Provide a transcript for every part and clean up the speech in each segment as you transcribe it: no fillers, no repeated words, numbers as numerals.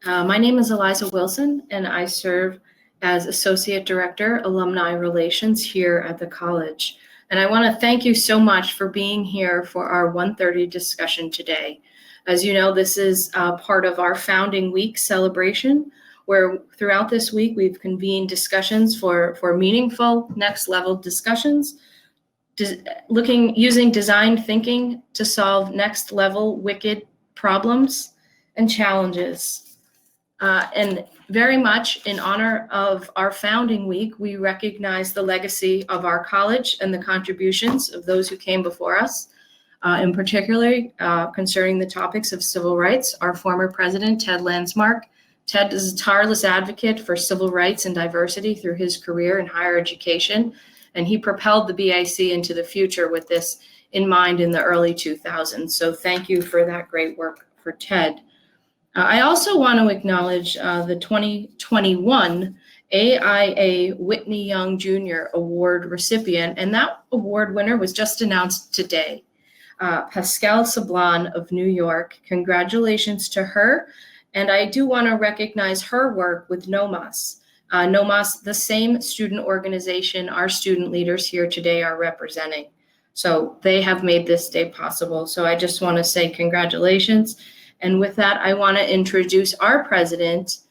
My name is Eliza Wilson, and I serve as Associate Director, Alumni Relations here at the college. And I want to thank you so much for being here for our 1:30 discussion today. As you know, this is part of our Founding Week celebration, where throughout this week we've convened discussions for meaningful next level discussions, using design thinking to solve next level wicked problems and challenges. And very much in honor of our founding week, we recognize the legacy of our college and the contributions of those who came before us, in particular concerning the topics of civil rights. Our former president, Ted Landsmark. Ted is a tireless advocate for civil rights and diversity through his career in higher education, and he propelled the BAC into the future with this in mind in the early 2000s. So thank you for that great work for Ted. I also want to acknowledge the 2021 AIA Whitney Young Jr. Award recipient, and that award winner was just announced today, Pascal Sablon of New York. Congratulations to her, and I do want to recognize her work with NOMAS. NOMAS, the same student organization our student leaders here today are representing. So they have made this day possible. So I just want to say congratulations. And with that, I want to introduce our president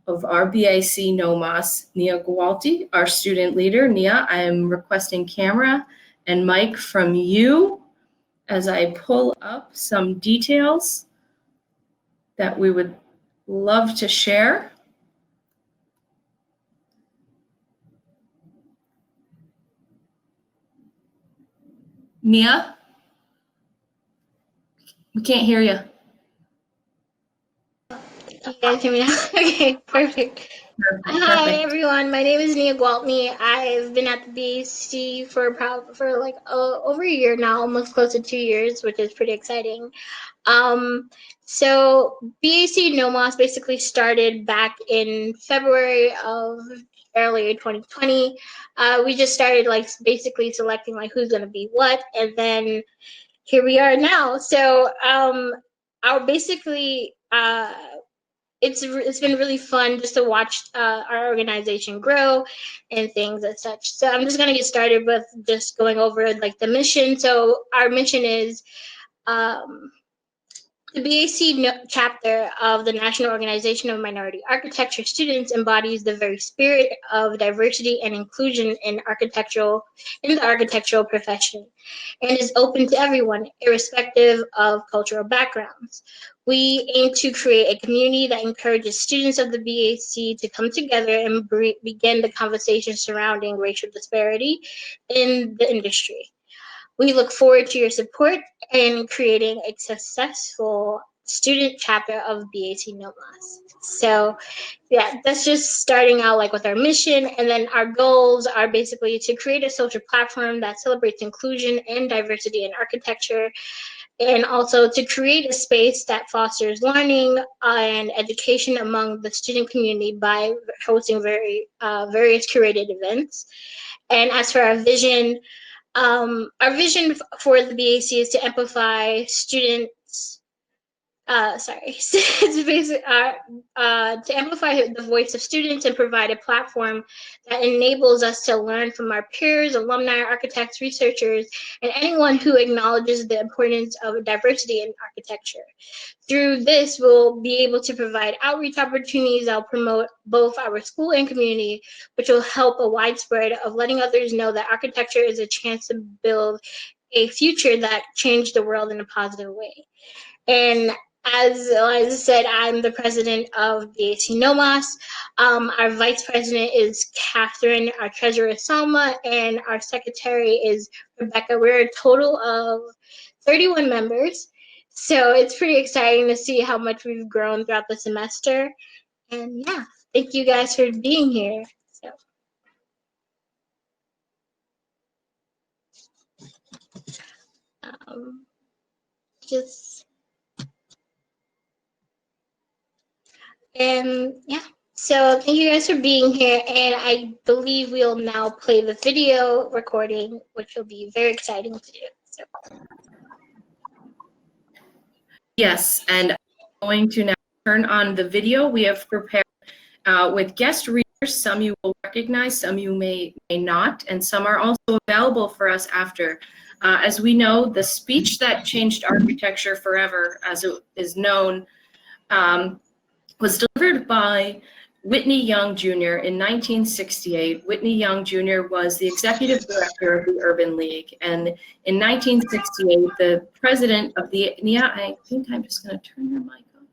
of our BAC NOMAS, Nia Gwalty, our student leader. Nia, I am requesting camera and mic from you as I pull up some details that we would love to share. Nia, we can't hear you. You guys hear me now? Okay, perfect. Hi everyone, my name is Nia Gwaltney. I've been at the BAC for like over a year now, almost close to 2 years, which is pretty exciting. So BAC NOMAS basically started back in February of earlier 2020. We just started like basically selecting like who's gonna be what, and then here we are now. So our basically it's been really fun just to watch our organization grow and things as such. So I'm just gonna get started with just going over like the mission. So our mission is the BAC chapter of the National Organization of Minority Architecture Students embodies the very spirit of diversity and inclusion in the architectural profession, and is open to everyone, irrespective of cultural backgrounds. We aim to create a community that encourages students of the BAC to come together and begin the conversation surrounding racial disparity in the industry. We look forward to your support in creating a successful student chapter of BAC NOMAS. So yeah, that's just starting out like with our mission, and then our goals are basically to create a social platform that celebrates inclusion and diversity in architecture, and also to create a space that fosters learning and education among the student community by hosting various curated events. And as for our vision for the BAC is to amplify students. It's basically to amplify the voice of students and provide a platform that enables us to learn from our peers, alumni, architects, researchers, and anyone who acknowledges the importance of diversity in architecture. Through this, we'll be able to provide outreach opportunities that will promote both our school and community, which will help a widespread of letting others know that architecture is a chance to build a future that changed the world in a positive way. And as Eliza said, I'm the president of BAC NOMAS. Our vice president is Catherine, our treasurer is Salma, and our secretary is Rebecca. We're a total of 31 members. So it's pretty exciting to see how much we've grown throughout the semester. And yeah, thank you guys for being here. So. Yeah, so thank you guys for being here, and I believe we'll now play the video recording, which will be very exciting to do. So. Yes, and I'm going to now turn on the video we have prepared with guest readers. Some you will recognize, some you may not, and some are also available for us after. As we know, the speech that changed architecture forever, as it is known, was delivered by Whitney Young Jr. in 1968. Whitney Young Jr. was the executive director of the Urban League. And in 1968, the president of the, I think I'm just going to turn your mic on.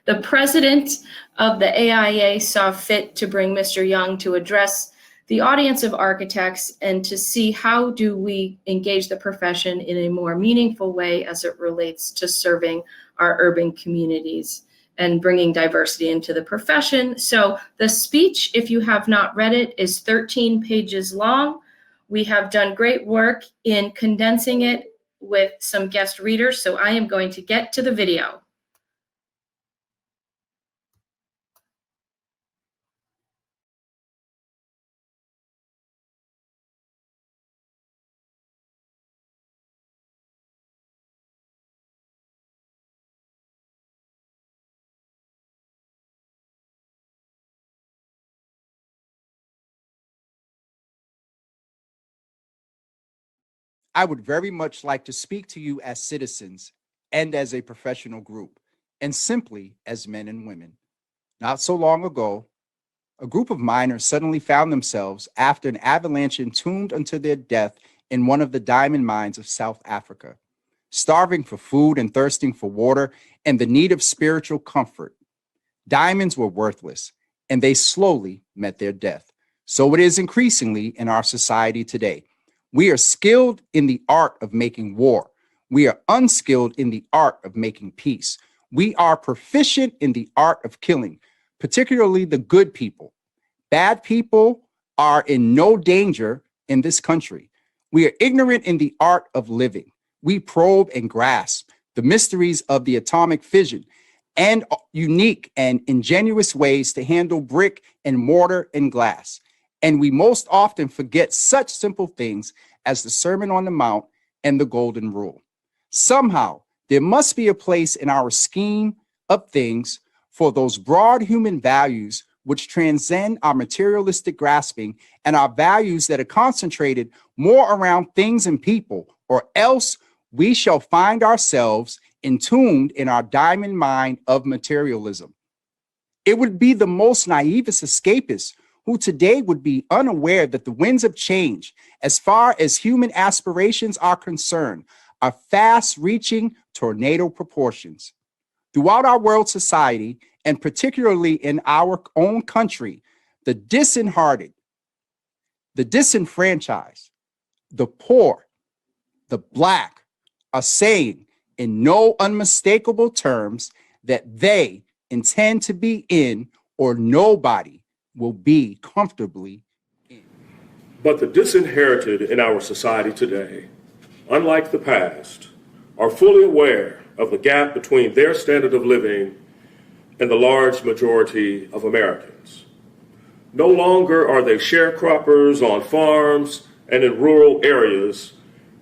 The president of the AIA saw fit to bring Mr. Young to address the audience of architects and to see how do we engage the profession in a more meaningful way as it relates to serving our urban communities and bringing diversity into the profession. So the speech, if you have not read it, is 13 pages long. We have done great work in condensing it with some guest readers, so I am going to get to the video. I would very much like to speak to you as citizens and as a professional group, and simply as men and women. Not so long ago, a group of miners suddenly found themselves after an avalanche entombed unto their death in one of the diamond mines of South Africa, starving for food and thirsting for water and the need of spiritual comfort. Diamonds were worthless, and they slowly met their death. So it is increasingly in our society today. We are skilled in the art of making war. We are unskilled in the art of making peace. We are proficient in the art of killing, particularly the good people. Bad people are in no danger in this country. We are ignorant in the art of living. We probe and grasp the mysteries of the atomic fission and unique and ingenious ways to handle brick and mortar and glass. And we most often forget such simple things as the Sermon on the Mount and the Golden Rule. Somehow, there must be a place in our scheme of things for those broad human values which transcend our materialistic grasping and our values that are concentrated more around things and people, or else we shall find ourselves entombed in our diamond mine of materialism. It would be the most naivest escapists who today would be unaware that the winds of change, as far as human aspirations are concerned, are fast-reaching tornado proportions. Throughout our world society, and particularly in our own country, the disinherited, the disenfranchised, the poor, the Black are saying in no unmistakable terms that they intend to be in, or nobody will be comfortably in. But the disinherited in our society today, unlike the past, are fully aware of the gap between their standard of living and the large majority of Americans. No longer are they sharecroppers on farms and in rural areas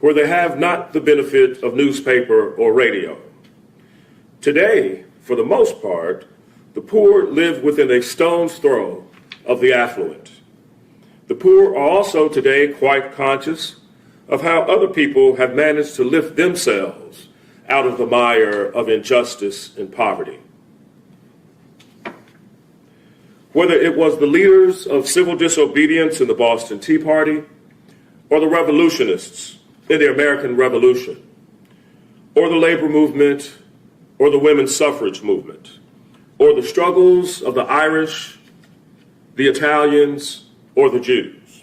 where they have not the benefit of newspaper or radio. Today, for the most part, the poor live within a stone's throw of the affluent. The poor are also today quite conscious of how other people have managed to lift themselves out of the mire of injustice and poverty. Whether it was the leaders of civil disobedience in the Boston Tea Party, or the revolutionists in the American Revolution, or the labor movement, or the women's suffrage movement, or the struggles of the Irish, the Italians, or the Jews.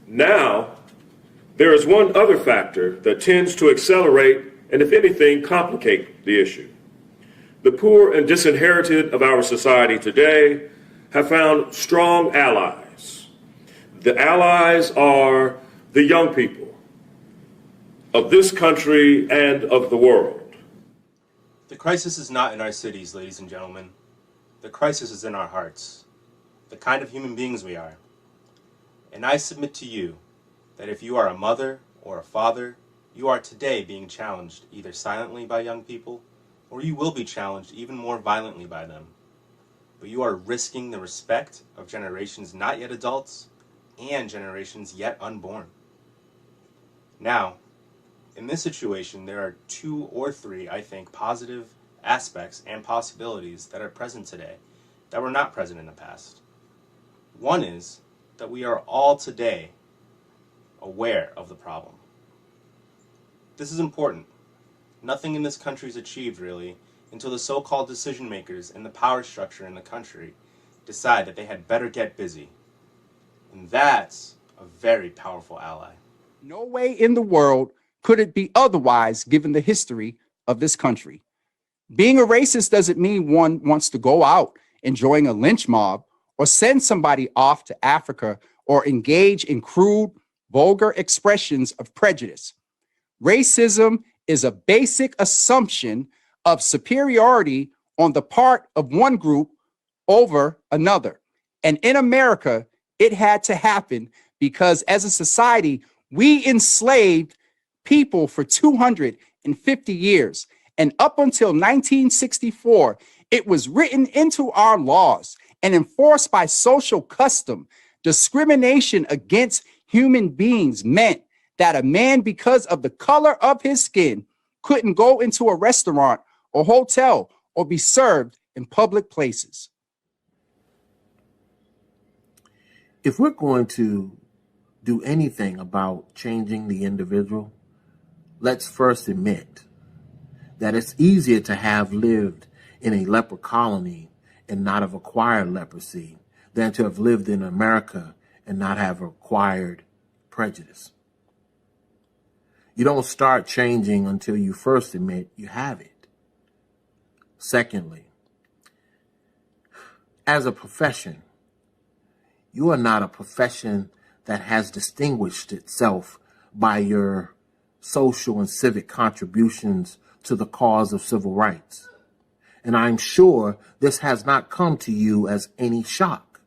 Now, there is one other factor that tends to accelerate and, if anything, complicate the issue. The poor and disinherited of our society today have found strong allies. The allies are the young people of this country and of the world. The crisis is not in our cities, ladies and gentlemen. The crisis is in our hearts, the kind of human beings we are. And I submit to you that if you are a mother or a father, you are today being challenged either silently by young people or you will be challenged even more violently by them. But you are risking the respect of generations not yet adults and generations yet unborn. Now, in this situation, there are 2 or 3, I think, positive aspects and possibilities that are present today that were not present in the past. One is that we are all today aware of the problem. This is important. Nothing in this country is achieved, really, until the so-called decision makers and the power structure in the country decide that they had better get busy. And that's a very powerful ally. No way in the world could it be otherwise given the history of this country. Being a racist doesn't mean one wants to go out enjoying a lynch mob or send somebody off to Africa or engage in crude, vulgar expressions of prejudice. Racism is a basic assumption of superiority on the part of one group over another. And in America, it had to happen because as a society, we enslaved people for 250 years. And up until 1964, it was written into our laws and enforced by social custom. Discrimination against human beings meant that a man, because of the color of his skin, couldn't go into a restaurant or hotel or be served in public places. If we're going to do anything about changing the individual, let's first admit that it's easier to have lived in a leper colony and not have acquired leprosy than to have lived in America and not have acquired prejudice. You don't start changing until you first admit you have it. Secondly, as a profession, you are not a profession that has distinguished itself by your social and civic contributions to the cause of civil rights. And I'm sure this has not come to you as any shock.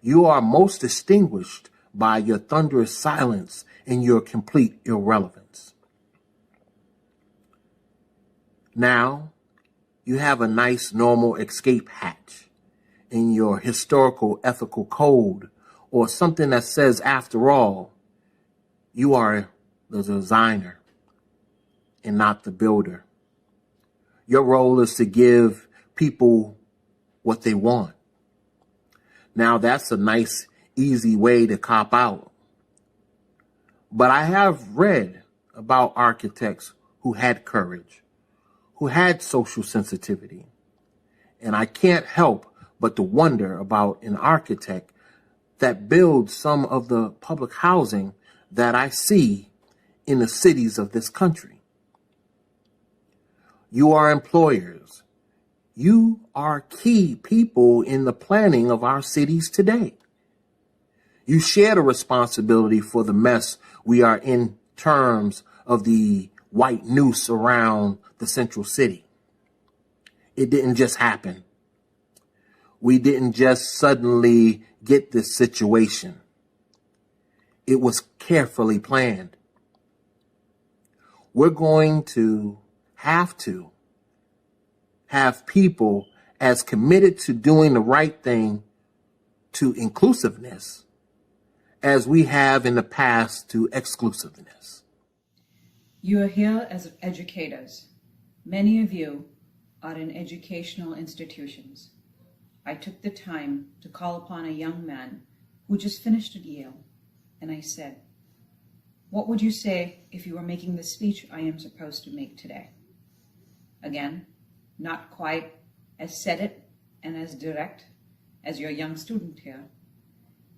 You are most distinguished by your thunderous silence and your complete irrelevance. Now, you have a nice normal escape hatch in your historical ethical code, or something that says, after all, you are the designer and not the builder. Your role is to give people what they want. Now, that's a nice, easy way to cop out. But I have read about architects who had courage, who had social sensitivity. And I can't help but to wonder about an architect that builds some of the public housing that I see in the cities of this country. You are employers. You are key people in the planning of our cities today. You share the responsibility for the mess we are in terms of the white noose around the central city. It didn't just happen. We didn't just suddenly get this situation. It was carefully planned. We're going to have people as committed to doing the right thing, to inclusiveness, as we have in the past to exclusiveness. You are here as educators. Many of you are in educational institutions. I took the time to call upon a young man who just finished at Yale, and I said, "What would you say if you were making the speech I am supposed to make today?" Again, not quite as said it and as direct as your young student here,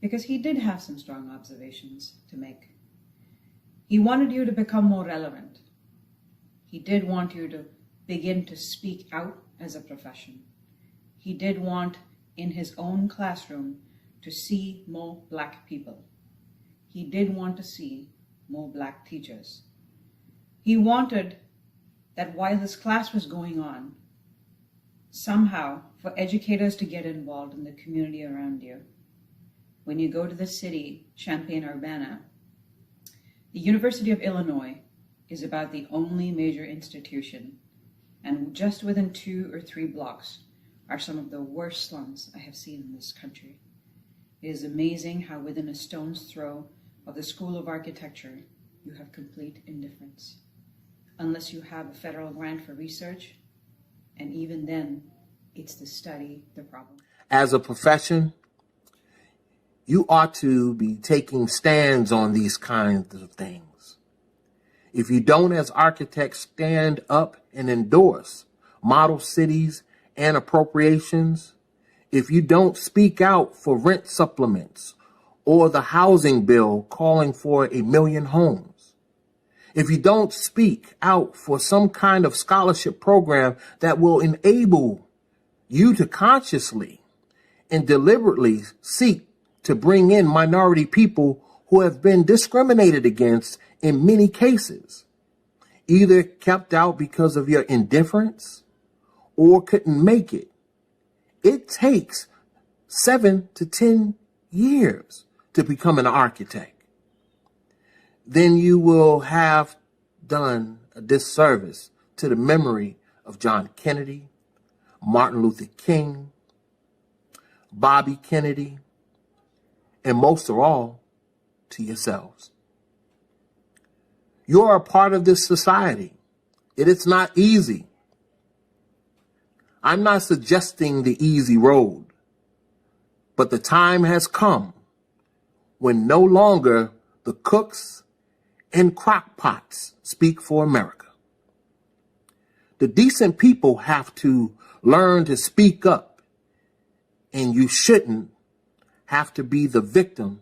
because he did have some strong observations to make. He wanted you to become more relevant. He did want you to begin to speak out as a profession. He did want, in his own classroom, to see more Black people. He did want to see more Black teachers. He wanted that while this class was going on, somehow for educators to get involved in the community around you. When you go to the city, Champaign-Urbana, the University of Illinois is about the only major institution and just within 2 or 3 blocks are some of the worst slums I have seen in this country. It is amazing how within a stone's throw of the School of Architecture, you have complete indifference. Unless you have a federal grant for research, and even then, it's to study the problem. As a profession, you ought to be taking stands on these kinds of things. If you don't, as architects, stand up and endorse model cities and appropriations, if you don't speak out for rent supplements or the housing bill calling for 1 million homes, if you don't speak out for some kind of scholarship program that will enable you to consciously and deliberately seek to bring in minority people who have been discriminated against in many cases, either kept out because of your indifference or couldn't make it. It takes 7 to 10 years to become an architect. Then you will have done a disservice to the memory of John Kennedy, Martin Luther King, Bobby Kennedy, and most of all, to yourselves. You are a part of this society. It is not easy. I'm not suggesting the easy road, but the time has come when no longer the cooks and crockpots speak for America. The decent people have to learn to speak up, and you shouldn't have to be the victim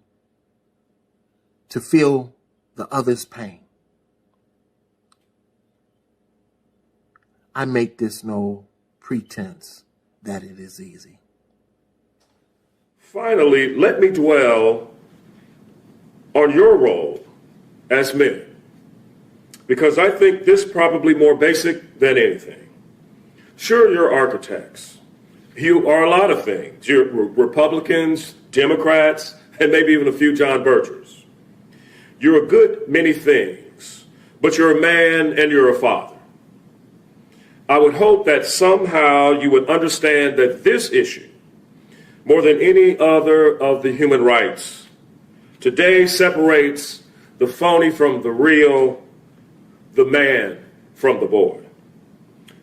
to feel the other's pain. I make this no pretense that it is easy. Finally, let me dwell on your role as men, because I think this is probably more basic than anything. Sure, you're architects. You are a lot of things. You're Republicans, Democrats, and maybe even a few John Bergers. You're a good many things, but you're a man and you're a father. I would hope that somehow you would understand that this issue, more than any other of the human rights, today separates the phony from the real, the man from the boy,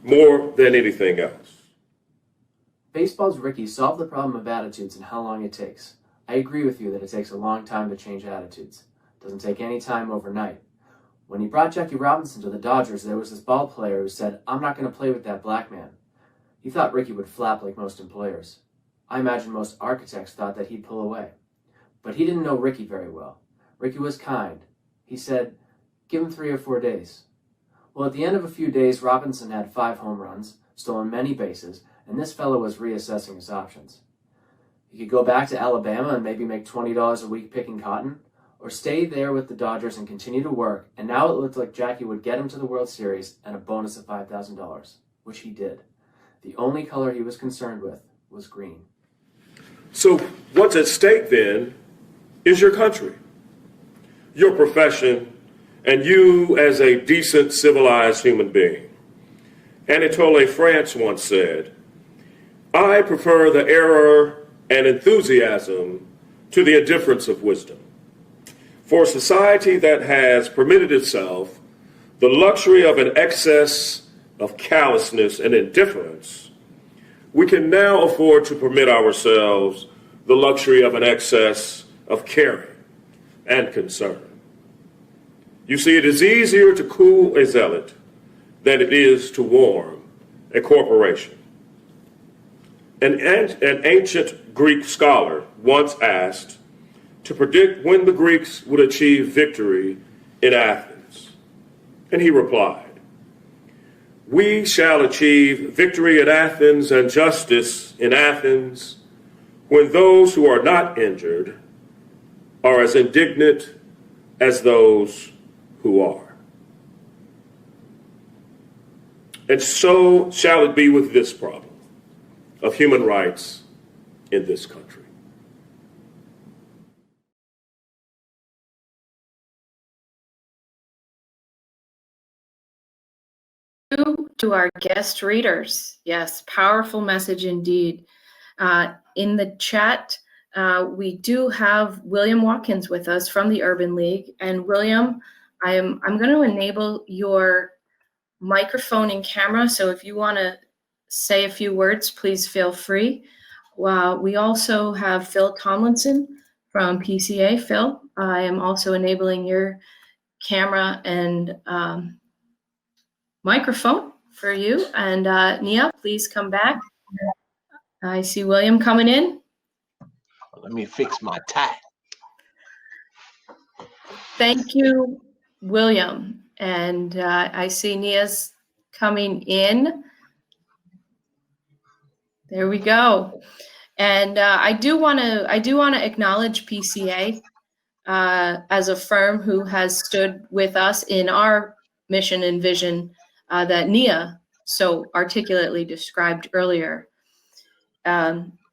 more than anything else. Baseball's Ricky solved the problem of attitudes and how long it takes. I agree with you that it takes a long time to change attitudes. It doesn't take any time overnight. When he brought Jackie Robinson to the Dodgers, there was this ball player who said, "I'm not going to play with that black man." He thought Ricky would flap like most employers. I imagine most architects thought that he'd pull away. But he didn't know Ricky very well. Ricky was kind. He said, "Give him 3 or 4 days." Well, at the end of a few days, Robinson had 5 home runs, stolen many bases, and this fellow was reassessing his options. He could go back to Alabama and maybe make $20 a week picking cotton, or stay there with the Dodgers and continue to work, and now it looked like Jackie would get him to the World Series and a bonus of $5,000, which he did. The only color he was concerned with was green. So what's at stake then is your country, your profession, and you as a decent, civilized human being. Anatole France once said, "I prefer the error and enthusiasm to the indifference of wisdom." For a society that has permitted itself the luxury of an excess of callousness and indifference, we can now afford to permit ourselves the luxury of an excess of caring and concern. You see, it is easier to cool a zealot than it is to warm a corporation. An ancient Greek scholar once asked to predict when the Greeks would achieve victory in Athens. And he replied, "We shall achieve victory at Athens and justice in Athens when those who are not injured are as indignant as those who are." And so shall it be with this problem of human rights in this country. To our guest readers. Yes, powerful message indeed. In the chat, we do have William Watkins with us from the Urban League. And William, I'm going to enable your microphone and camera. So if you want to say a few words, please feel free. We also have Phil Tomlinson from PCA. Phil, I am also enabling your camera and microphone for you. And Nia, please come back. I see William coming in. Let me fix my tie. Thank you, William. And I see Nia's coming in. There we go. And I do want to acknowledge PCA as a firm who has stood with us in our mission and vision that Nia so articulately described earlier.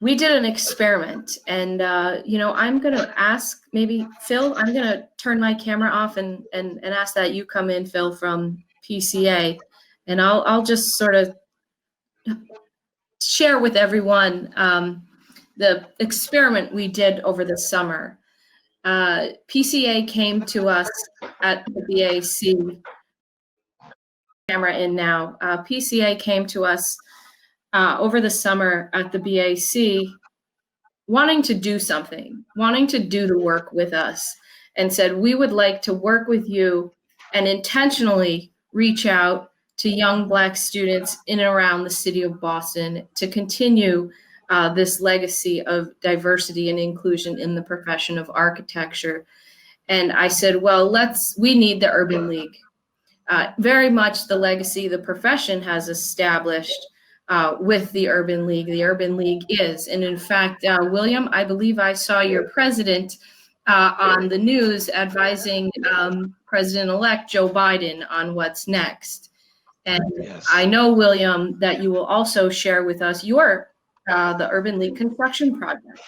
We did an experiment, and I'm going to ask maybe Phil. I'm going to turn my camera off and ask that you come in, Phil, from PCA, and I'll just sort of share with everyone the experiment we did over the summer. PCA came to us at the BAC. Camera in now. PCA came to us over the summer at the BAC, wanting to do something, wanting to do the work with us, and said, we would like to work with you and intentionally reach out to young Black students in and around the city of Boston to continue this legacy of diversity and inclusion in the profession of architecture. And I said, well, we need the Urban League. Very much the legacy the profession has established with the Urban League. The Urban League is, and in fact, William, I believe I saw your president on the news advising President-elect Joe Biden on what's next. And yes. I know, William, that you will also share with us the Urban League construction project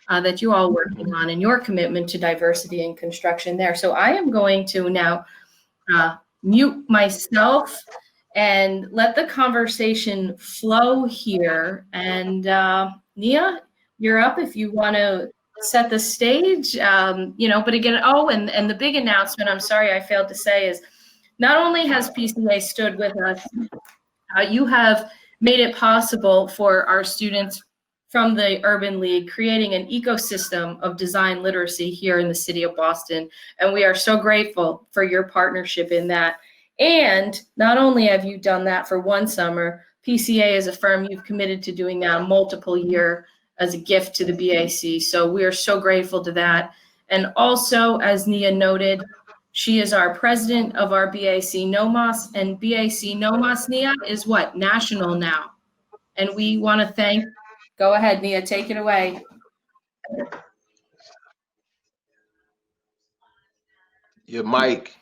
that you all working on and your commitment to diversity in construction there. So I am going to now mute myself and let the conversation flow here. And Nia, you're up if you want to set the stage, but again, and the big announcement, I'm sorry I failed to say, is not only has PCA stood with us, you have made it possible for our students from the Urban League, creating an ecosystem of design literacy here in the city of Boston. And we are so grateful for your partnership in that. And not only have you done that for one summer, PCA is a firm you've committed to doing now multiple year as a gift to the BAC. So we are so grateful to that. And also, as Nia noted, she is our president of our BAC NOMAS, and BAC NOMAS, Nia, is what? National now. And we want to thank, go ahead, Nia, take it away. Your mic.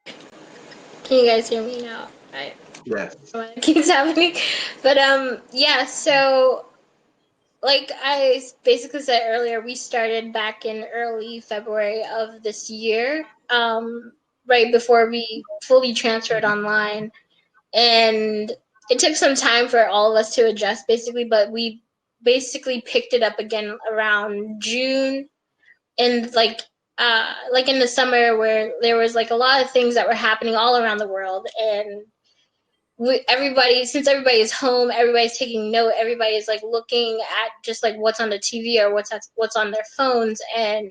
Can you guys hear me now? Right. Yes. What keeps happening? But yeah, so like I basically said earlier, we started back in early February of this year, right before we fully transferred online. And it took some time for all of us to adjust basically, but we basically picked it up again around June. And like in the summer where there was like a lot of things that were happening all around the world, and since everybody is home, everybody's taking note, everybody's like looking at just like what's on the TV or what's on their phones, and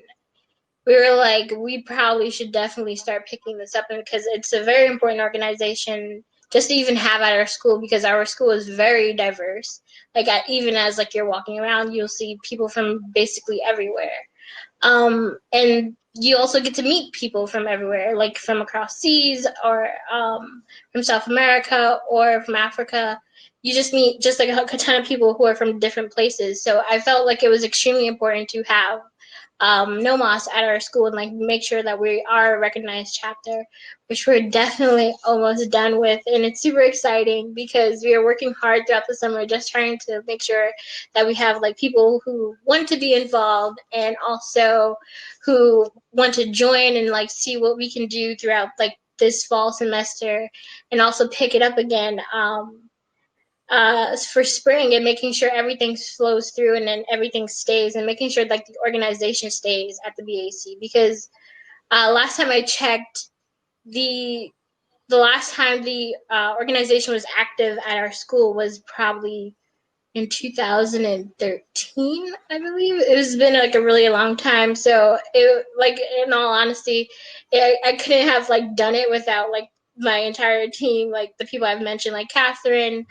we were like, we probably should definitely start picking this up, because it's a very important organization just to even have at our school, because our school is very diverse. Like even as like you're walking around, you'll see people from basically everywhere. And you also get to meet people from everywhere, like from across seas or from South America or from Africa. You just meet just like a ton of people who are from different places. So I felt like it was extremely important to have NOMAS at our school and like make sure that we are a recognized chapter, which we're definitely almost done with. And it's super exciting because we are working hard throughout the summer, just trying to make sure that we have like people who want to be involved and also who want to join and like see what we can do throughout like this fall semester, and also pick it up again for spring, and making sure everything flows through and then everything stays, and making sure like the organization stays at the BAC. Because last time I checked, the last time the organization was active at our school was probably in 2013, I believe. It has been like a really long time. So it, like, in all honesty, I couldn't have like done it without like my entire team, like the people I've mentioned, like Catherine,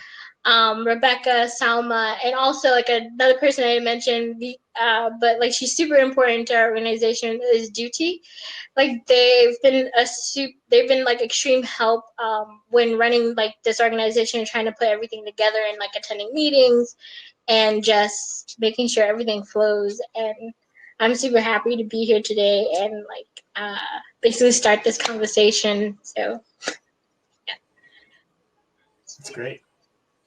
Rebecca, Salma, and also like another person I mentioned, but like she's super important to our organization, is Duty. Like they've been like extreme help when running like this organization and trying to put everything together, and like attending meetings and just making sure everything flows. And I'm super happy to be here today and like basically start this conversation. So It's great.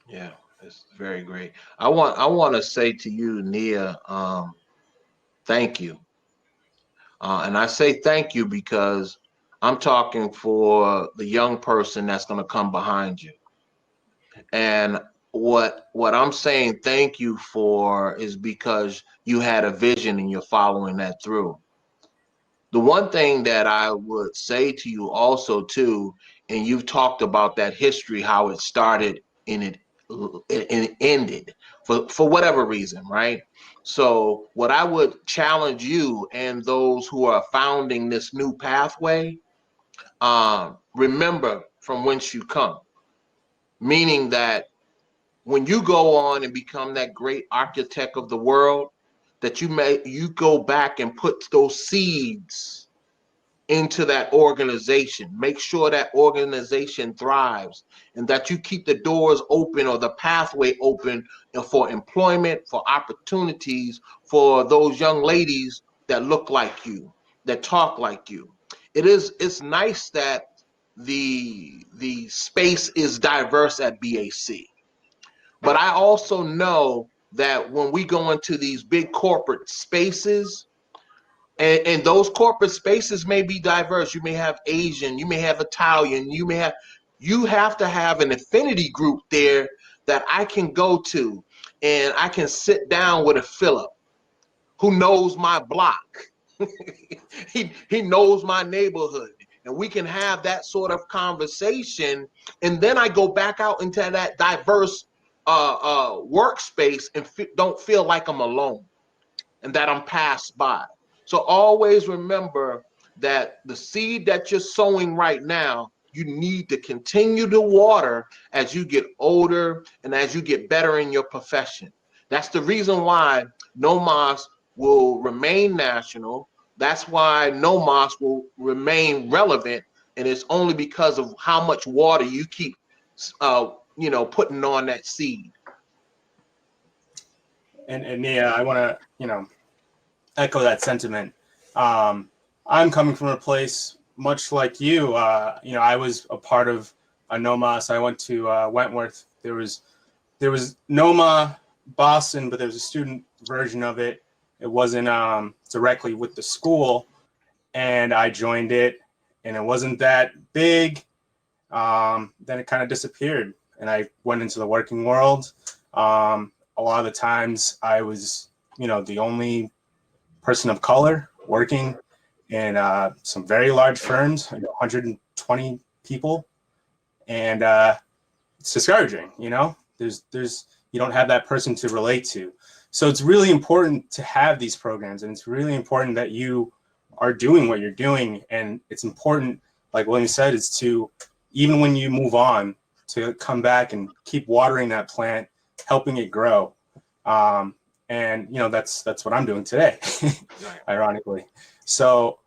Yeah, it's very great. I want to say to you, Nia, thank you. And I say thank you because I'm talking for the young person that's going to come behind you. And what I'm saying thank you for is because you had a vision and you're following that through. The one thing that I would say to you also too, and you've talked about that history, how it started and it ended for whatever reason, right? So what I would challenge you and those who are founding this new pathway, remember from whence you come, meaning that when you go on and become that great architect of the world, that you go back and put those seeds into that organization. Make sure that organization thrives, and that you keep the doors open or the pathway open for employment, for opportunities for those young ladies that look like you, that talk like you. It's nice that the space is diverse at BAC. But I also know that when we go into these big corporate spaces, and those corporate spaces may be diverse. You may have Asian, you may have Italian, you have to have an affinity group there that I can go to, and I can sit down with a Philip who knows my block. he knows my neighborhood, and we can have that sort of conversation, and then I go back out into that diverse workspace and don't feel like I'm alone and that I'm passed by. So always remember that the seed that you're sowing right now, you need to continue to water as you get older and as you get better in your profession. That's the reason why NOMAS will remain national. That's why NOMAS will remain relevant, and it's only because of how much water you keep, putting on that seed. And Nia, I want to, echo that sentiment. I'm coming from a place much like you. I was a part of a NOMAS. I went to Wentworth. There was NOMA Boston, but there was a student version of it. It wasn't directly with the school, and I joined it, and it wasn't that big. Then it kind of disappeared, and I went into the working world. A lot of the times I was, the only person of color working in some very large firms, 120 people, and it's discouraging. There's you don't have that person to relate to. So it's really important to have these programs, and it's really important that you are doing what you're doing. And it's important, like William said, is to, even when you move on, to come back and keep watering that plant, helping it grow. And that's what I'm doing today, ironically. So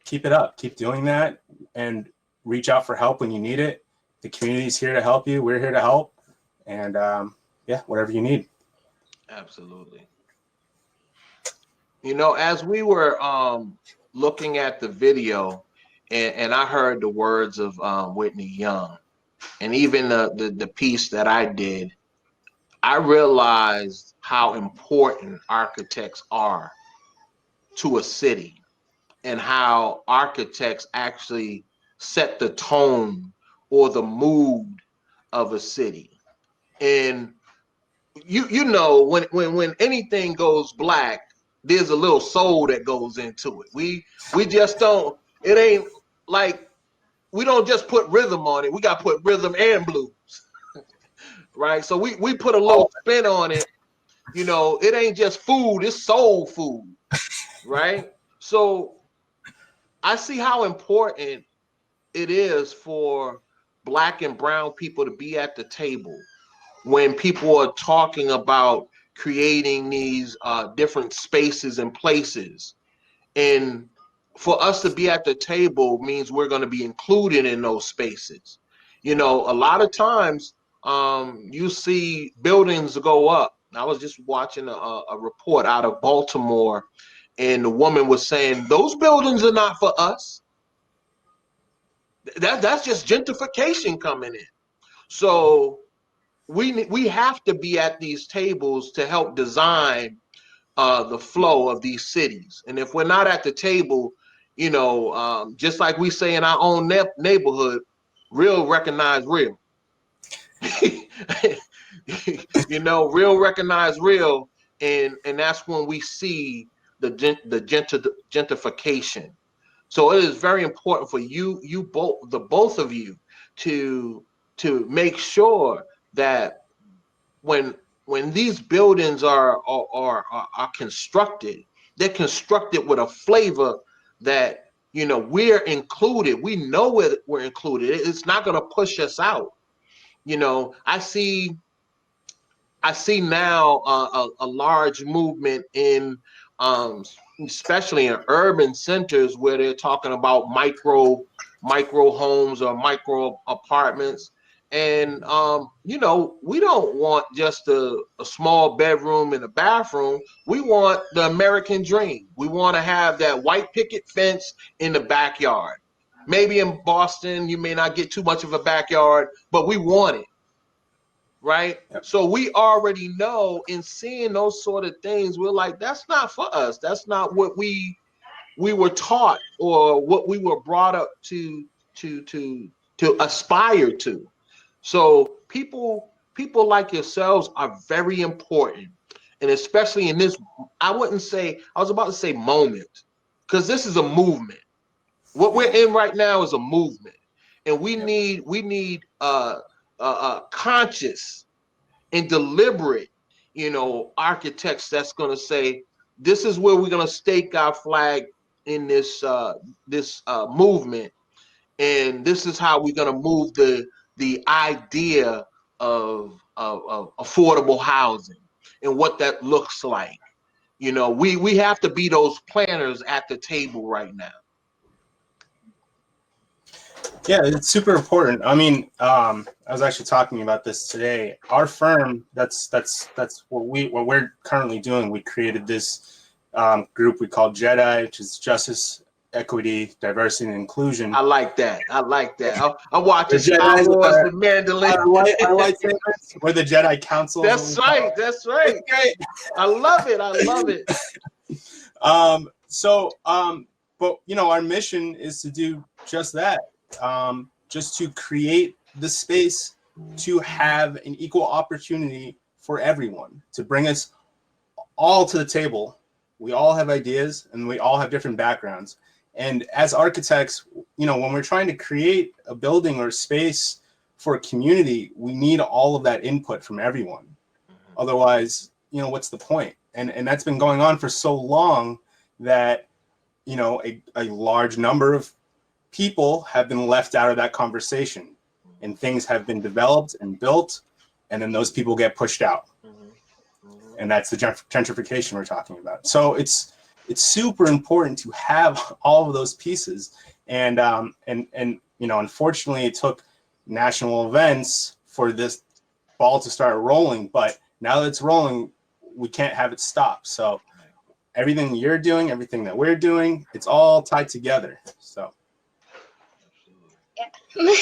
keep it up, keep doing that, and reach out for help when you need it. The community's here to help you. We're here to help, and whatever you need. Absolutely. As we were looking at the video, and I heard the words of Whitney Young, and even the piece that I did, I realized how important architects are to a city, and how architects actually set the tone or the mood of a city. And you know, when anything goes black, there's a little soul that goes into it. We just don't, it ain't like, we don't just put rhythm on it. We got to put rhythm and blues, right? So we put a little spin on it. You know, it ain't just food, it's soul food, right? So I see how important it is for Black and brown people to be at the table when people are talking about creating these different spaces and places. And for us to be at the table means we're going to be included in those spaces. You know, a lot of times you see buildings go up. I was just watching a report out of Baltimore, and the woman was saying, those buildings are not for us. That's just gentrification coming in. So we have to be at these tables to help design the flow of these cities. And if we're not at the table, you know, just like we say in our own neighborhood, real recognize real. You know, real recognize real, and that's when we see the gentrification. So it is very important for the both of you, to make sure that when these buildings are constructed, they're constructed with a flavor that, you know, we're included. We know we're included. It's not going to push us out. You know, I see now a large movement in especially in urban centers where they're talking about micro homes or micro apartments. And you know, we don't want just a small bedroom and a bathroom. We want the American dream. We want to have that white picket fence in the backyard. Maybe in Boston you may not get too much of a backyard, but we want it. Right? Yep. So we already know, in seeing those sort of things, we're like, that's not for us. That's not what we were taught or what we were brought up to aspire to. So people like yourselves are very important. And especially in this, I was about to say moment, because this is a movement. What we're in right now is a movement. And we need conscious and deliberate, you know, architects that's going to say, this is where we're going to stake our flag in this movement, and this is how we're going to move the idea of affordable housing and what that looks like. You know, we have to be those planners at the table right now. Yeah, it's super important. I mean, I was actually talking about this today. Our firm, that's what we're currently doing. We created this group we call JEDI, which is Justice, Equity, Diversity, and Inclusion. I like that. I'm watching Star Wars with Mandalorian. Our lightsabers. We're the Jedi Council. That's right. That's right. I love it. But you know, our mission is to do just that. Just to create the space to have an equal opportunity for everyone, to bring us all to the table. We all have ideas and we all have different backgrounds. And as architects, you know, when we're trying to create a building or space for a community, we need all of that input from everyone. Otherwise, you know, what's the point? And that's been going on for so long that, you know, a large number of people have been left out of that conversation, and things have been developed and built, and then those people get pushed out. And that's the gentrification we're talking about. So it's super important to have all of those pieces. And you know, unfortunately, it took national events for this ball to start rolling. But now that it's rolling, we can't have it stop. So everything you're doing, everything that we're doing, it's all tied together. So. Yeah.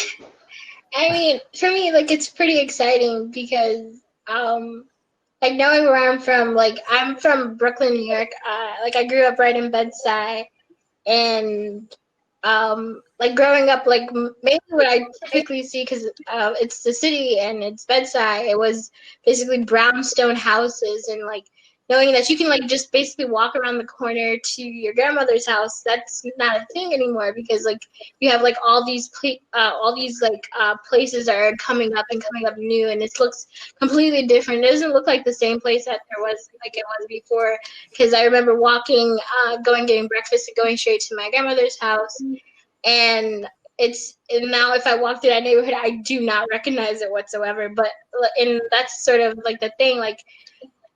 I mean, for me, like, it's pretty exciting because, like, knowing where I'm from Brooklyn, New York. Like, I grew up right in Bed-Stuy, and like growing up, like mainly what I typically see, because it's the city and it's bedside, it was basically brownstone houses, and like knowing that you can like just basically walk around the corner to your grandmother's house, that's not a thing anymore, because like you have like all these places that are coming up new, and it looks completely different. It doesn't look like the same place that there was like it was before, because I remember walking, getting breakfast and going straight to my grandmother's house, and now if I walk through that neighborhood, I do not recognize it whatsoever. But and that's sort of like the thing, like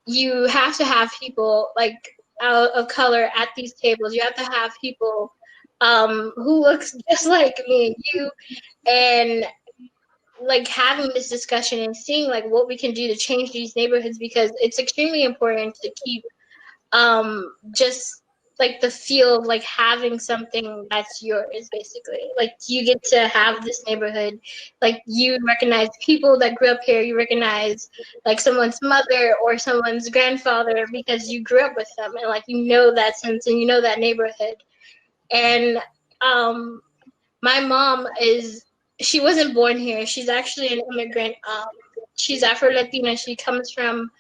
you have to have people like out of color at these tables. You have to have people who looks just like me and you, and like having this discussion and seeing like what we can do to change these neighborhoods, because it's extremely important to keep just like the feel of like having something that's yours, basically. Like you get to have this neighborhood, like you recognize people that grew up here, you recognize like someone's mother or someone's grandfather because you grew up with them, and like you know that sense and you know that neighborhood. And my mom she wasn't born here, she's actually an immigrant. She's Afro-Latina. She comes from,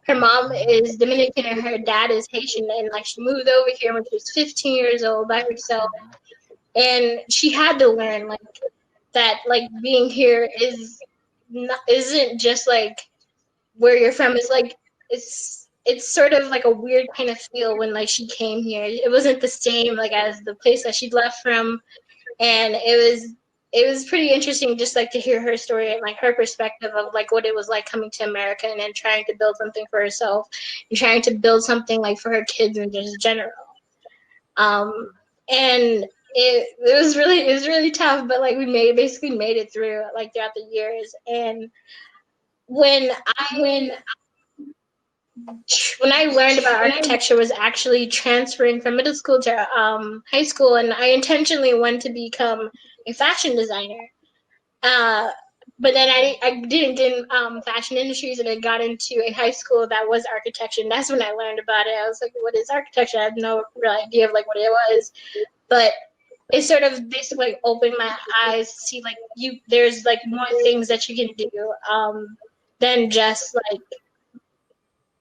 her mom is Dominican and her dad is Haitian, and like she moved over here when she was 15 years old by herself, and she had to learn like that, like being here isn't just like where you're from. It's like it's sort of like a weird kind of feel when like she came here. It wasn't the same like as the place that she'd left from, and it was pretty interesting just like to hear her story and like her perspective of like what it was like coming to America and then trying to build something for herself and trying to build something like for her kids and just general. And it was really tough, but like we basically made it through like throughout the years. And when I learned about architecture was actually transferring from middle school to high school, and I intentionally wanted to become a fashion designer. But then I didn't fashion industries, and I got into a high school that was architecture, and that's when I learned about it. I was like, what is architecture? I had no real idea of like what it was, but it sort of basically opened my eyes to see like there's like more things that you can do than just like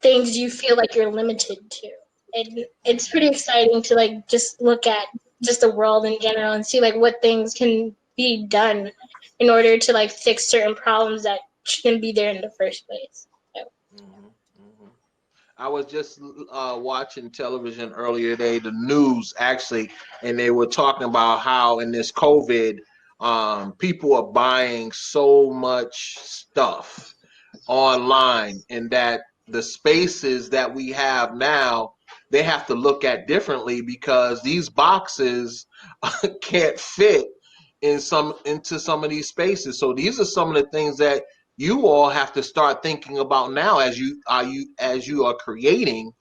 things you feel like you're limited to. And it's pretty exciting to like just look at just the world in general and see like what things can be done in order to like fix certain problems that shouldn't be there in the first place. So. I was just watching television earlier today, the news actually, and they were talking about how in this COVID, people are buying so much stuff online, and that the spaces that we have now, they have to look at differently because these boxes can't fit into some of these spaces. So these are some of the things that you all have to start thinking about now as you are creating,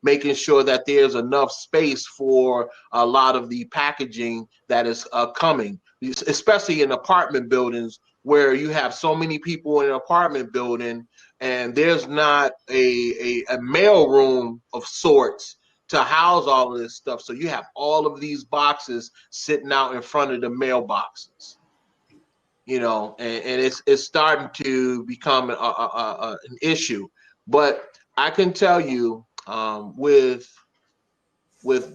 making sure that there's enough space for a lot of the packaging that is coming, especially in apartment buildings where you have so many people in an apartment building and there's not a mail room of sorts to house all of this stuff. So you have all of these boxes sitting out in front of the mailboxes, and it's starting to become an issue. But I can tell you, with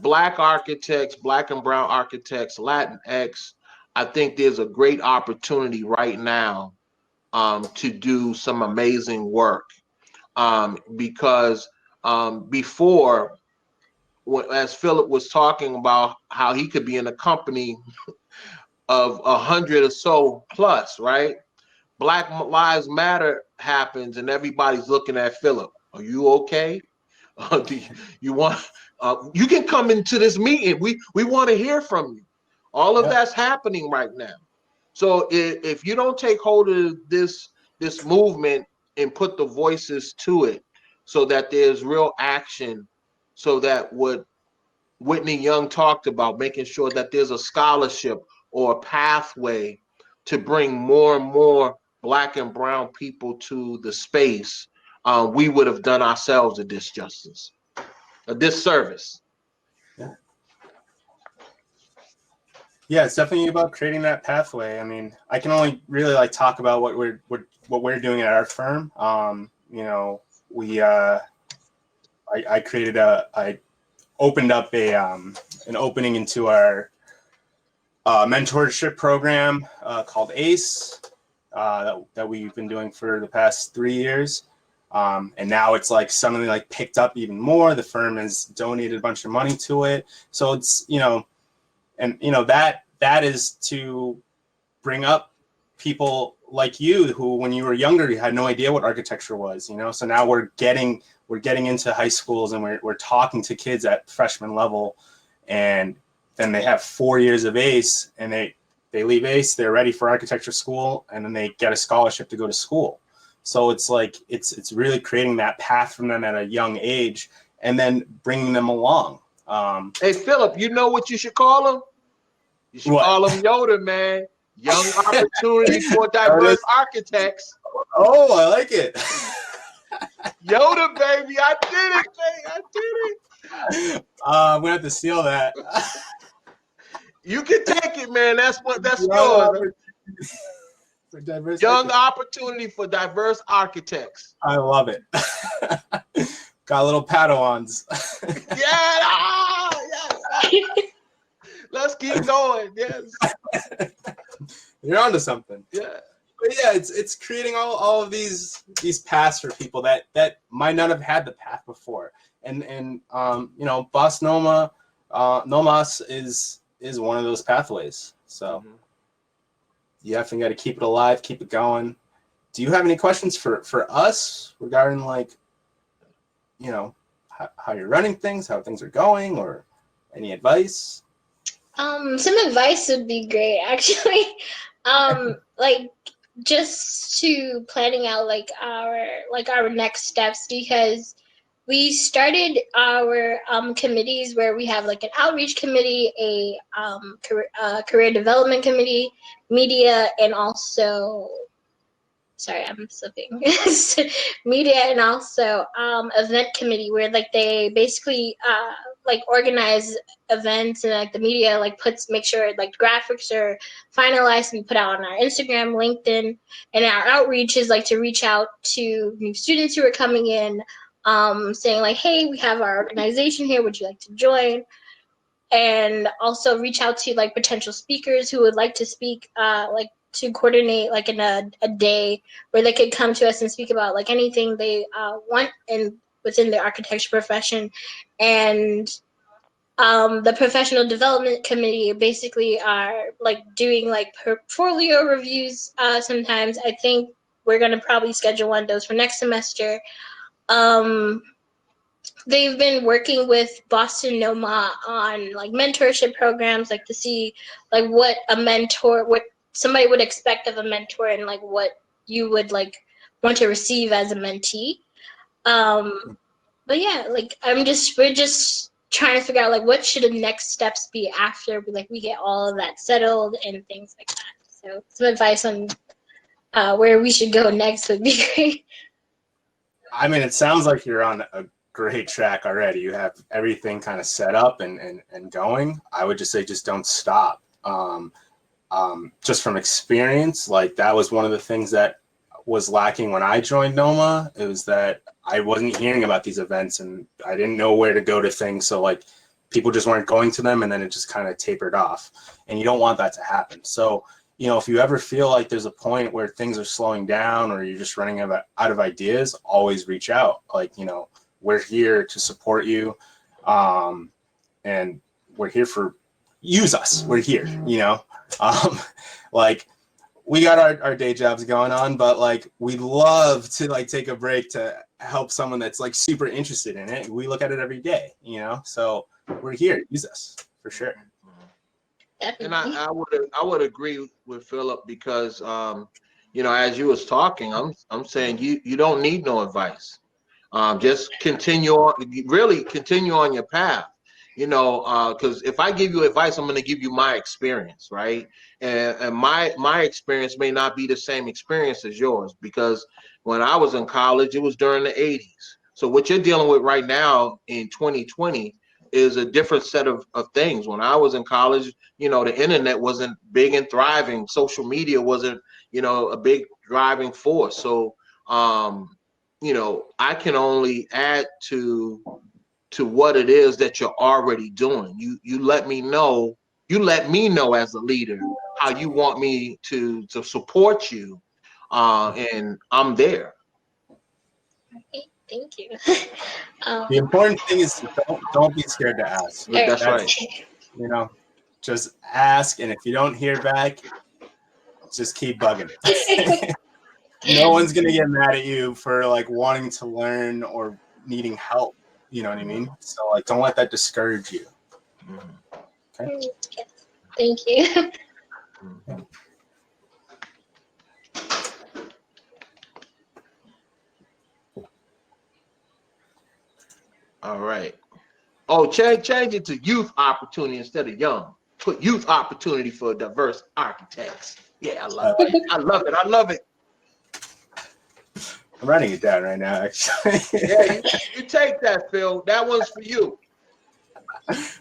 Black architects, Black and brown architects, Latinx, I think there's a great opportunity right now to do some amazing work, because before, as Philip was talking about how he could be in a company of 100 or so plus, right? Black Lives Matter happens and everybody's looking at Philip. Are you okay? Do you want? You can come into this meeting. We want to hear from you. All of that's happening right now. So if you don't take hold of this movement and put the voices to it, so that there's real action, so that what Whitney Young talked about, making sure that there's a scholarship or a pathway to bring more and more Black and brown people to the space, we would have done ourselves a disservice. Yeah. Yeah, it's definitely about creating that pathway. I mean, I can only really like talk about what we're doing at our firm. You know, we I opened up an opening into our mentorship program called ACE that we've been doing for the past 3 years. And now it's like suddenly like picked up even more. The firm has donated a bunch of money to it. So it's, you know, and you know, that is to bring up people like you who, when you were younger, you had no idea what architecture was, you know? So now we're getting into high schools and we're talking to kids at freshman level, and then they have 4 years of ACE, and they leave ACE, they're ready for architecture school, and then they get a scholarship to go to school. So it's like, it's really creating that path from them at a young age and then bringing them along. Hey, Philip, you know what you should call him? You should call him Yoda, man. Young opportunity for diverse architects. Oh, I like it. Yoda, baby. I did it, baby. I did it. I'm gonna have to steal that. You can take it, man. That's yours. Young opportunity for diverse architects. I love it. Got little Padawans. Yes. Let's keep going. Yes. You're onto something. Yeah. But yeah, it's creating all of these paths for people that might not have had the path before. And you know, BAC NOMAS is one of those pathways. So you definitely got to keep it alive, keep it going. Do you have any questions for us regarding, like, you know, how you're running things, how things are going, or any advice? Some advice would be great, actually. Like, just to planning out like our next steps, because we started our committees where we have like an outreach committee, a career development committee, media, and also, sorry, I'm slipping, media, and also event committee, where like they basically like organize events, and like the media like make sure like graphics are finalized and put out on our Instagram, LinkedIn, and our outreach is like to reach out to new students who are coming in, saying like, hey, we have our organization here, would you like to join? And also reach out to like potential speakers who would like to speak, like to coordinate like in a day where they could come to us and speak about like anything they want and within the architecture profession. And the professional development committee basically are like doing like portfolio reviews sometimes. I think we're going to probably schedule one of those for next semester. They've been working with Boston NOMA on like mentorship programs, like to see like what somebody would expect of a mentor, and like what you would like want to receive as a mentee. But yeah, like we're just trying to figure out like what should the next steps be after we get all of that settled and things like that. So some advice on where we should go next would be great. I mean, it sounds like you're on a great track already. You have everything kind of set up and going. I would just say just don't stop. Just from experience, like that was one of the things that was lacking when I joined NOMA. It was that I wasn't hearing about these events and I didn't know where to go to things. So like people just weren't going to them, and then it just kind of tapered off, and you don't want that to happen. So, you know, if you ever feel like there's a point where things are slowing down or you're just running out of ideas, always reach out. Like, you know, we're here to support you. And we're here use us. We're here, you know, like we got our day jobs going on, but like we'd love to like take a break to help someone that's like super interested in it. We look at it every day, you know, so we're here. Use us for sure. And I would agree with Philip, because you know, as you was talking, I'm saying you don't need no advice. Just continue on your path. You know, because if I give you advice, I'm going to give you my experience, right? And my experience may not be the same experience as yours, because when I was in college, it was during the 80s. So what you're dealing with right now in 2020 is a different set of things. When I was in college, the internet wasn't big and thriving. Social media wasn't, a big driving force. So, I can only add to what it is that you're already doing. You let me know as a leader how you want me to support you, and I'm there. Okay, thank you. The important thing is don't be scared to ask. That's right. Just ask, and if you don't hear back, just keep bugging. No one's gonna get mad at you for like wanting to learn or needing help. You know what I mean? So like, don't let that discourage you. Okay. Yes, thank you. All right. Oh, change it to youth opportunity instead of young. Put youth opportunity for diverse architects. Yeah, I love it. I love it. I love it. I'm writing it down right now, actually. Yeah, you take that, Phil. That one's for you.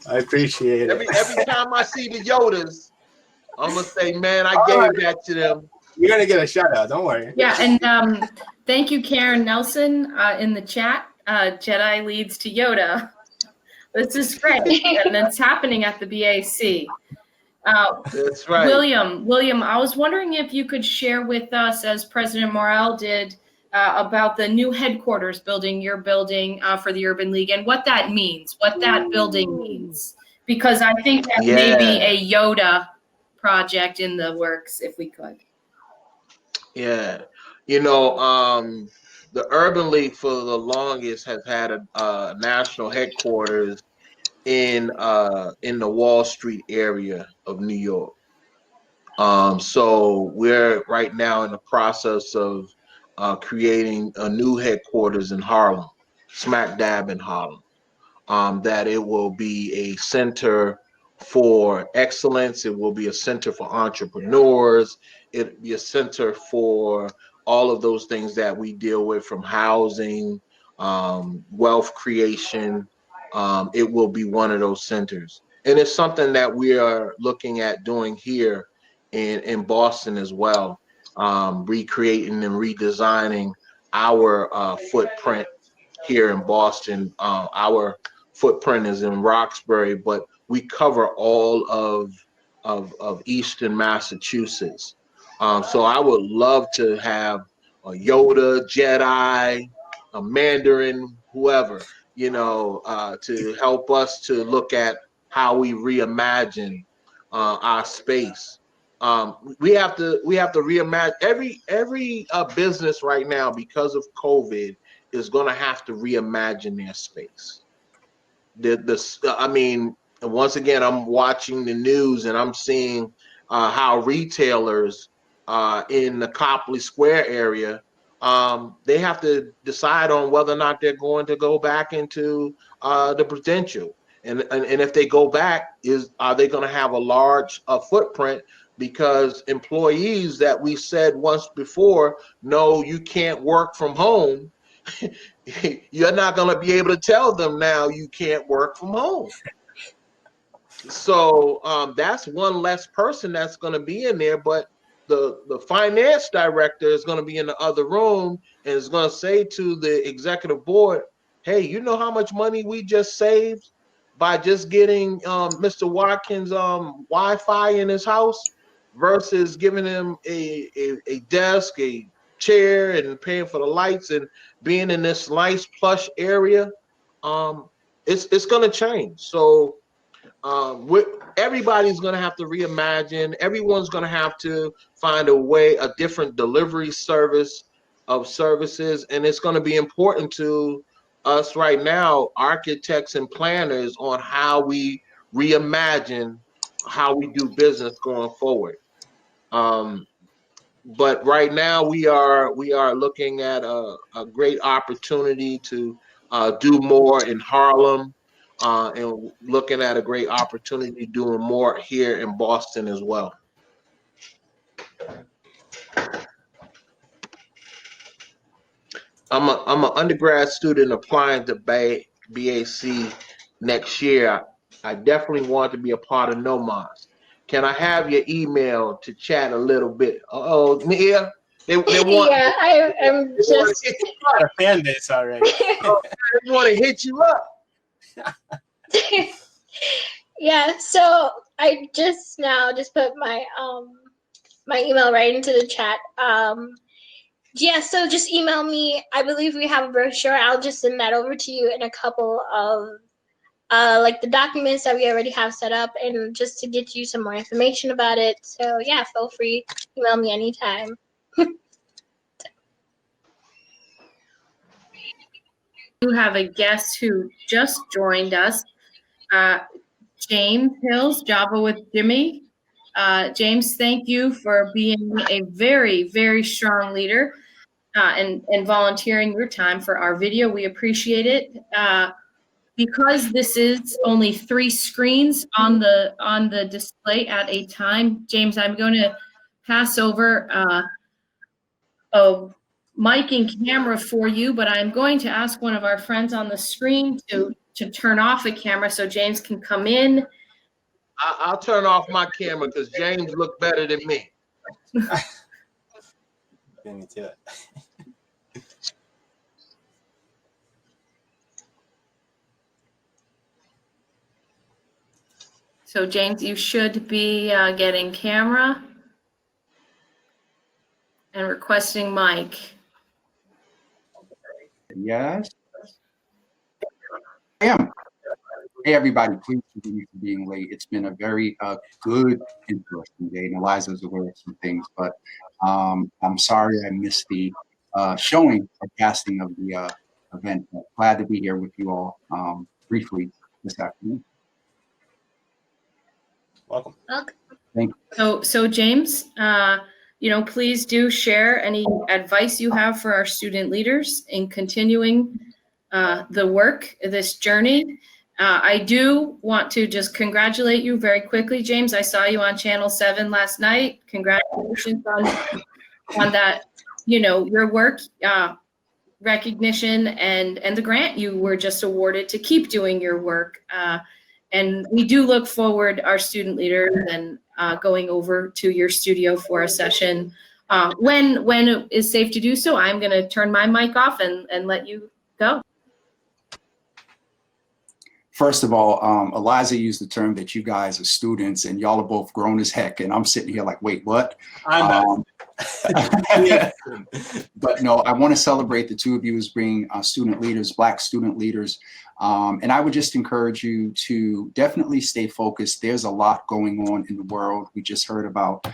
I appreciate it. Every time I see the Yodas, I'm gonna say, man, I gave that to them. You're gonna get a shout out. Don't worry. Yeah, and thank you, Karen Nelson, in the chat. Jedi leads to Yoda. This is great, and it's happening at the BAC. That's right. William, I was wondering if you could share with us, as President Morrell did, about the new headquarters building you're building for the Urban League and what that means, what that building means. Because I think that may be a Yoda project in the works, if we could. Yeah. The Urban League for the longest has had a national headquarters in the Wall Street area of New York. So we're right now in the process of creating a new headquarters in Harlem, smack dab in Harlem. That it will be a center for excellence. It will be a center for entrepreneurs. It'll be a center for all of those things that we deal with, from housing, wealth creation. It will be one of those centers. And it's something that we are looking at doing here in Boston as well, recreating and redesigning our footprint here in Boston. Our footprint is in Roxbury, but we cover all of Eastern Massachusetts. So I would love to have a Yoda, Jedi, a Mandarin, whoever, to help us to look at how we reimagine our space. We have to reimagine every business right now, because of COVID, is going to have to reimagine their space. Once again, I'm watching the news and I'm seeing how retailers in the Copley Square area, they have to decide on whether or not they're going to go back into the Prudential. And if they go back, are they going to have a large footprint? Because employees that we said once before, no, you can't work from home. You're not going to be able to tell them now you can't work from home. So that's one less person that's going to be in there. But the finance director is going to be in the other room and is going to say to the executive board, hey, you know how much money we just saved by just getting Mr. Watkins Wi-Fi in his house versus giving him a desk, a chair, and paying for the lights and being in this nice plush area. It's going to change. So everybody's going to have to reimagine. Everyone's going to have to find a different delivery services, and it's going to be important to us right now, architects and planners, on how we reimagine how we do business going forward. But right now we are looking at a great opportunity to do more in Harlem, and looking at a great opportunity doing more here in Boston as well. I'm an undergrad student applying to BAC next year, I definitely want to be a part of NOMAS. Can I have your email to chat a little bit? Oh, Nia, they want. Yeah, I'm just. Got a fan base already. They want to hit you up. Yeah, so I just now put my my email right into the chat. Yeah, so just email me. I believe we have a brochure. I'll just send that over to you in a couple of like the documents that we already have set up, and just to get you some more information about it. So yeah, feel free, email me anytime. We have a guest who just joined us, James Hills, Java with Jimmy. James, thank you for being a very, very strong leader and volunteering your time for our video. We appreciate it. Because this is only 3 screens on the display at a time, James, I'm going to pass over a mic and camera for you, but I'm going to ask one of our friends on the screen to turn off a camera so James can come in. I'll turn off my camera because James looked better than me. Beat me to it. So James, you should be getting camera and requesting mic. Yes, I am. Hey, everybody, please forgive me for being late. It's been a very good, interesting day, and Eliza's aware of some things, but I'm sorry I missed the showing or casting of the event. But glad to be here with you all briefly this afternoon. Welcome. Thank you. So James, please do share any advice you have for our student leaders in continuing the work, this journey. I do want to just congratulate you very quickly, James. I saw you on Channel 7 last night. Congratulations on that, your work, recognition, and the grant you were just awarded to keep doing your work. And we do look forward, our student leaders, and going over to your studio for a session. When it is safe to do so, I'm going to turn my mic off and let you go. First of all, Eliza used the term that you guys are students and y'all are both grown as heck. And I'm sitting here like, wait, what? I'm But no, I want to celebrate the two of you as being student leaders, Black student leaders. And I would just encourage you to definitely stay focused. There's a lot going on in the world. We just heard about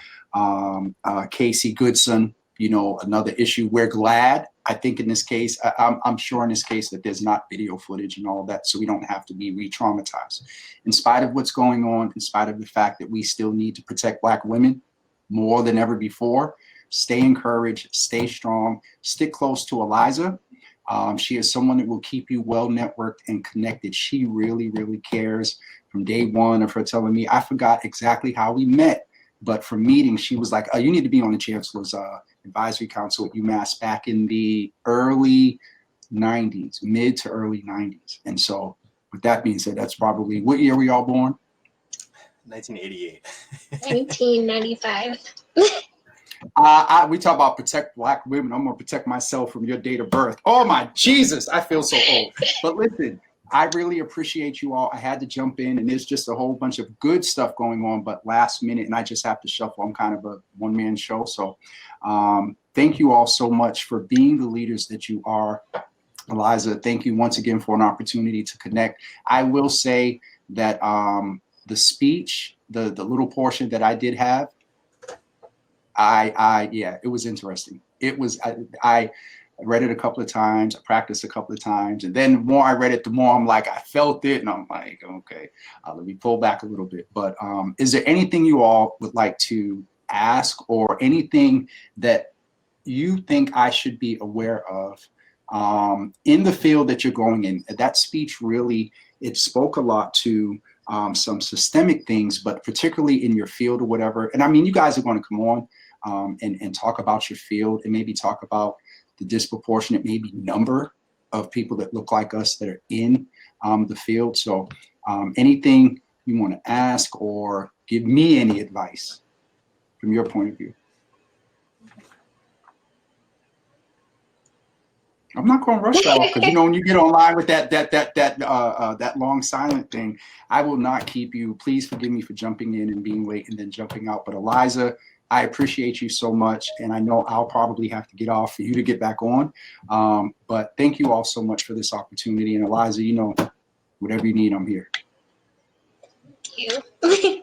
Casey Goodson, another issue. We're glad, I think in this case, I'm sure in this case that there's not video footage and all of that, so we don't have to be re-traumatized. In spite of what's going on, in spite of the fact that we still need to protect Black women more than ever before, stay encouraged, stay strong, stick close to Eliza. She is someone that will keep you well networked and connected. She really, really cares. From day one of her telling me, I forgot exactly how we met, but from meeting, she was like, oh, you need to be on the Chancellor's Advisory Council at UMass back in the early 90s, mid to early 90s. And so with that being said, that's probably, what year were y'all born? 1988. 1995. We talk about protect Black women. I'm gonna protect myself from your date of birth. Oh my Jesus, I feel so old. But listen, I really appreciate you all. I had to jump in, and there's just a whole bunch of good stuff going on, but last minute, and I just have to shuffle. I'm kind of a one-man show. So thank you all so much for being the leaders that you are. Eliza, thank you once again for an opportunity to connect. I will say that the speech, the little portion that I did have, yeah, it was interesting. It was, I read it a couple of times, I practiced a couple of times, and then the more I read it, the more I'm like, I felt it, and I'm like, okay, let me pull back a little bit. But is there anything you all would like to ask, or anything that you think I should be aware of in the field that you're going in? That speech really, it spoke a lot to some systemic things, but particularly in your field or whatever. And I mean, you guys are going to come on and talk about your field, and maybe talk about the disproportionate maybe number of people that look like us that are in the field. So anything you want to ask or give me any advice from your point of view. I'm not going to rush y'all because, you know, when you get online with that long silent thing, I will not keep you. Please forgive me for jumping in and being late and then jumping out. But Eliza, I appreciate you so much. And I know I'll probably have to get off for you to get back on. But thank you all so much for this opportunity. And Eliza, you know, whatever you need, I'm here. Thank you.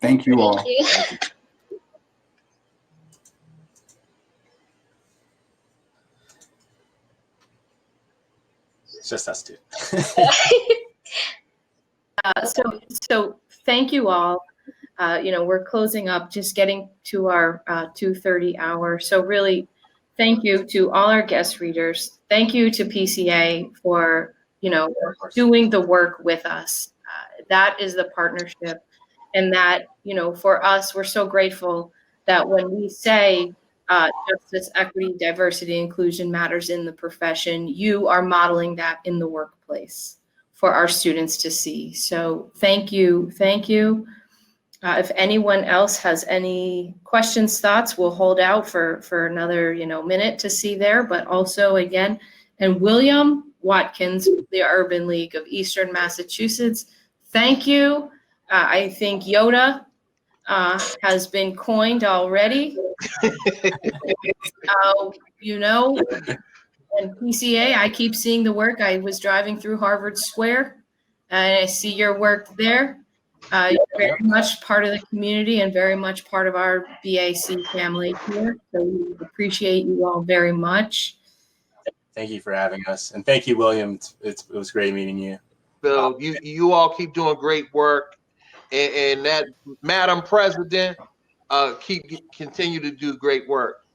Thank you all. Thank you. It's just us two. So thank you all. You know, we're closing up, just getting to our 2:30 hour. So really, thank you to all our guest readers. Thank you to PCA for, you know, doing the work with us. That is the partnership. And that, you know, for us, we're so grateful that when we say justice, equity, diversity, inclusion matters in the profession, you are modeling that in the workplace for our students to see. So thank you. Thank you. If anyone else has any questions, thoughts, we'll hold out for another, you know, minute to see there. But also, again, and William Watkins, the Urban League of Eastern Massachusetts, thank you. I think Yoda has been coined already. You know, and PCA, I keep seeing the work. I was driving through Harvard Square, and I see your work there. You're very much part of the community and very much part of our BAC family here. So we appreciate you all very much. Thank you for having us. And thank you, William. It was great meeting you. So you all keep doing great work. And that Madam President, continue to do great work.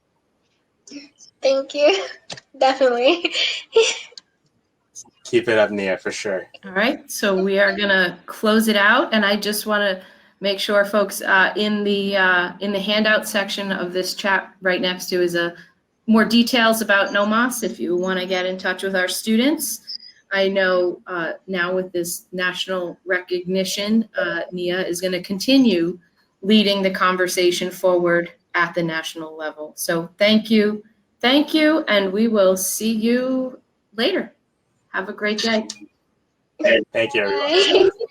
Thank you. Definitely. Keep it up, Nia, for sure. All right, so we are gonna close it out, and I just want to make sure folks in the handout section of this chat right next to is more details about NOMAS if you want to get in touch with our students. I know now with this national recognition, Nia is going to continue leading the conversation forward at the national level. So thank you, and we will see you later. Have a great day. Thank you, everyone. Bye.